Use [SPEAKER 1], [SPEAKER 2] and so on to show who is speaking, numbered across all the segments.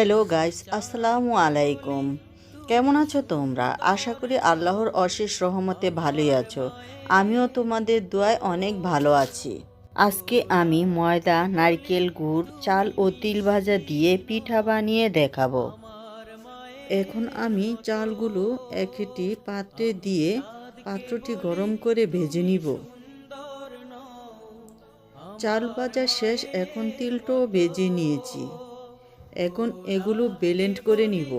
[SPEAKER 1] Hello guys, আসসালামু আলাইকুম। কেমন আছো তোমরা? আশা করি আল্লাহর অশেষ রহমতে ভালোই আছো। আমিও তোমাদের দোয়ায় অনেক ভালো আছি। আজকে আমি ময়দা, নারকেল, গুড়, চাল ও তিল ভাজা দিয়ে পিঠা বানিয়ে দেখাবো। এখন আমি চালগুলো একটি পাত্রে দিয়ে পাত্রটি গরম করে ভেজে নিব। চাল ভাজা শেষ, এখন তিলটাও ভেজে নিয়েছি। এখন এগুলো ব্লেন্ড করে নিব।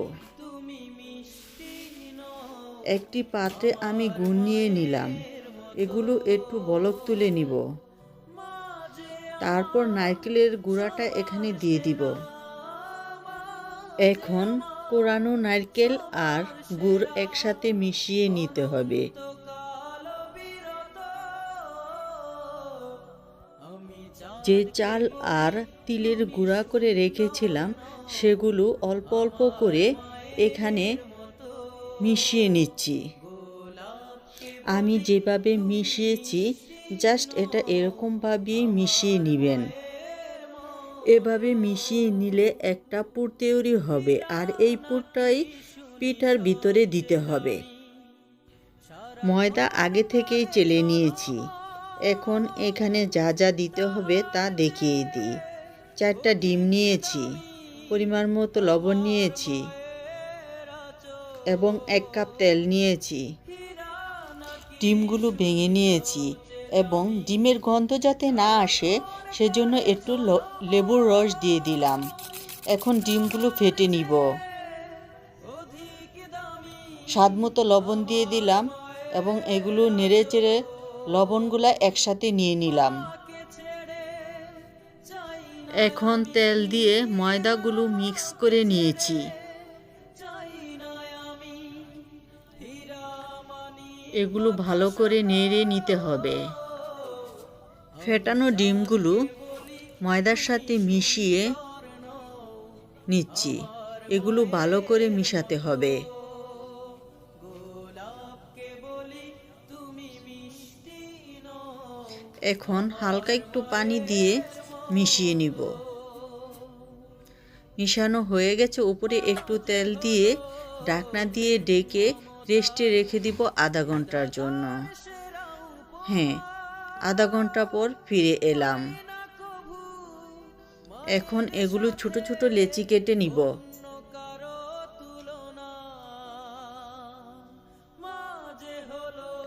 [SPEAKER 1] একটি পাত্রে আমি গুড় নিয়ে নিলাম। এগুলো একটু বলক তুলে নিব। তারপর নারকেলের গুঁড়াটা এখানে দিয়ে দিব। এখন কোরানো নারকেল আর গুড় একসাথে মিশিয়ে নিতে হবে। যে চাল আর তিলের গুঁড়া করে রেখেছিলাম সেগুলো অল্প অল্প করে এখানে মিশিয়ে নিচ্ছি। আমি যেভাবে মিশিয়েছি জাস্ট এটা এরকমভাবেই মিশিয়ে নেবেন। এভাবে মিশিয়ে নিলে একটা পুর তৈরি হবে, আর এই পুরটাই পিঠার ভিতরে দিতে হবে। ময়দা আগে থেকেই চেলে নিয়েছি। এখন এখানে যা যা দিতে হবে তা দেখিয়ে দিই। 4টা ডিম নিয়েছি, পরিমাণ মতো লবণ নিয়েছি এবং 1 কাপ তেল নিয়েছি। ডিমগুলো ভেঙে নিয়েছি এবং ডিমের গন্ধ যাতে না আসে সেজন্য একটু লেবুর রস দিয়ে দিলাম। এখন ডিমগুলো ফেটে নিব। স্বাদমতো লবণ দিয়ে দিলাম এবং এগুলো নেড়ে চেড়ে লবণগুলা একসাথে নিয়ে নিলাম। এখন তেল দিয়ে ময়দাগুলো মিক্স করে নিয়েছি। এগুলো ভালো করে নেড়ে নিতে হবে। ফেটানো ডিমগুলো ময়দার সাথে মিশিয়ে নিচ্ছি। এগুলো ভালো করে মিশাতে হবে। এখন হালকা একটু পানি দিয়ে মিশিয়ে নিব। মিশানো হয়ে গেছে। উপরে একটু তেল দিয়ে ঢাকনা দিয়ে ঢেকে রেস্টে রেখে দিব আধা ঘন্টার জন্য। হ্যাঁ, আধা ঘন্টা পর ফিরে এলাম। এখন এগুলো ছোট ছোট লেচি কেটে নিব।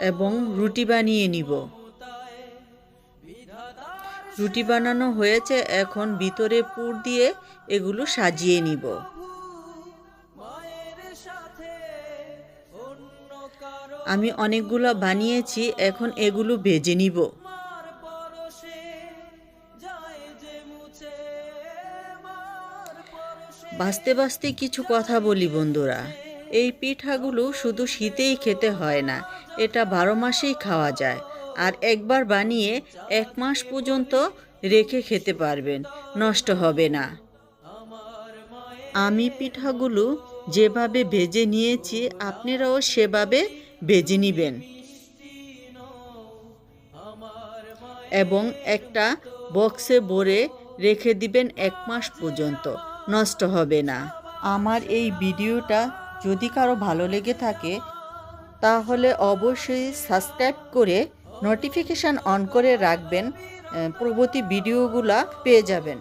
[SPEAKER 1] এবং রুটি বানিয়ে নিব। রুটি বানানো হয়েছে, এখন ভিতরে পুর দিয়ে এগুলো সাজিয়ে নিব। আমি অনেকগুলো বানিয়েছি, এখন এগুলো ভেজে নিব। বাঁচতে বাঁচতে কিছু কথা বলি বন্ধুরা। এই পিঠাগুলো শুধু শীতেই খেতে হয় না, এটা 12 মাসেই খাওয়া যায়। আর একবার বানিয়ে 1 মাস পর্যন্ত রেখে খেতে পারবেন, নষ্ট হবে না। আমি পিঠাগুলো যেভাবে ভেজে নিয়েছি আপনারাও সেভাবে ভেজে নেবেন এবং একটা বক্সে ভরে রেখে দিবেন 1 মাস পর্যন্ত, নষ্ট হবে না। আমার এই ভিডিওটা যদি কারো ভালো লেগে থাকে তাহলে অবশ্যই সাবস্ক্রাইব করে নোটিফিকেশান অন করে রাখবেন, পরবর্তী ভিডিওগুলো পেয়ে যাবেন।